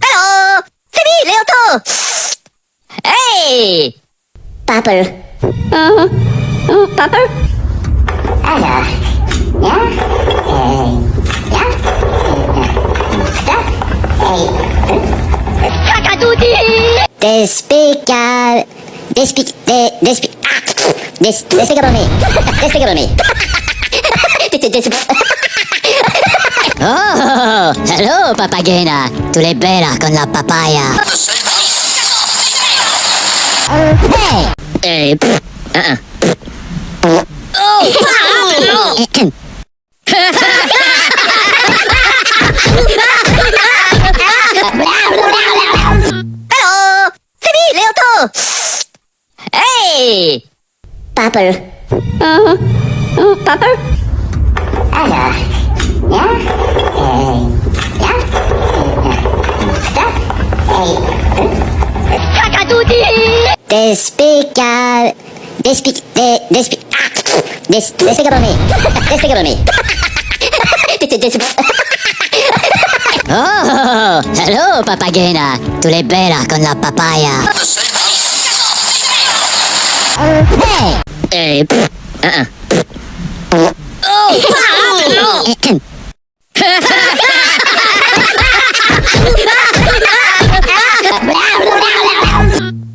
Hello! Sini, Leo tuh! Hey! Paper. Paper? Ada. Ya? Ya? Kakak Dudi! Despicable me. Despicable me. Oh, hello papagena, tu l'hai bella con la papaya. Hey! Hello! Sini, Leo tuh! Hey! Paper. Paper? Ada. Ya? Ya? Kakak Dudi! Despicable me. Despicable me. Oh, hello papagena, tu l'hai bella con la papaya. Hey!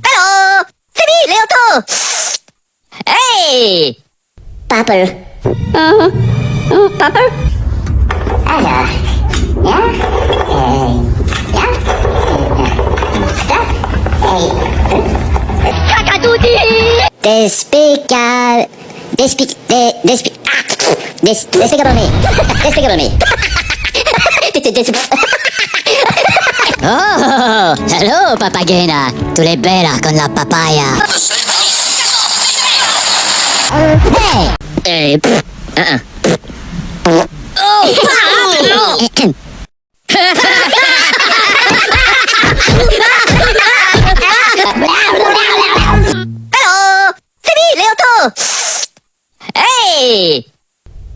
Hello! Sini, Leo tuh! Hey! Paper. Paper? Ada. Ya? Ya? Kakak Dudi! Despicable me. Despicable me. Oh, hello papagena, tu l'hai bella con la papaya. Hey! Hello! Sini, Leo tuh! Hey!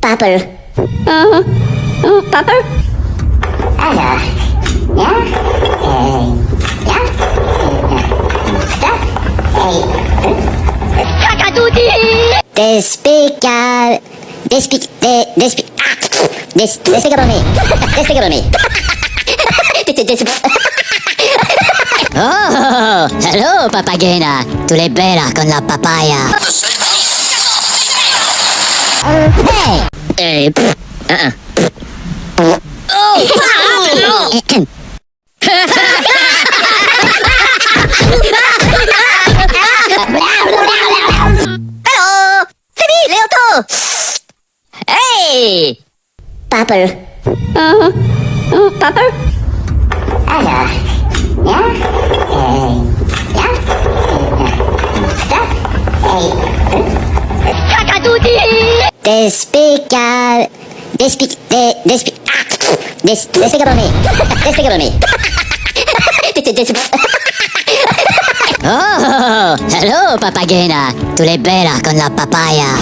Paper. Paper? Ada. Ya? Ya? Kakak Dudi! Despicable me. Despicable me. Oh, hello papagena, tu l'hai bella con la papaya. Hey! Hello! Sini, Leo tuh! Hey! Paper. Paper? Ada. Ya? Ya? Kakak Dudi! Despicable me. Despicable me. Oh, hello papagena, tu l'hai bella con la papaya.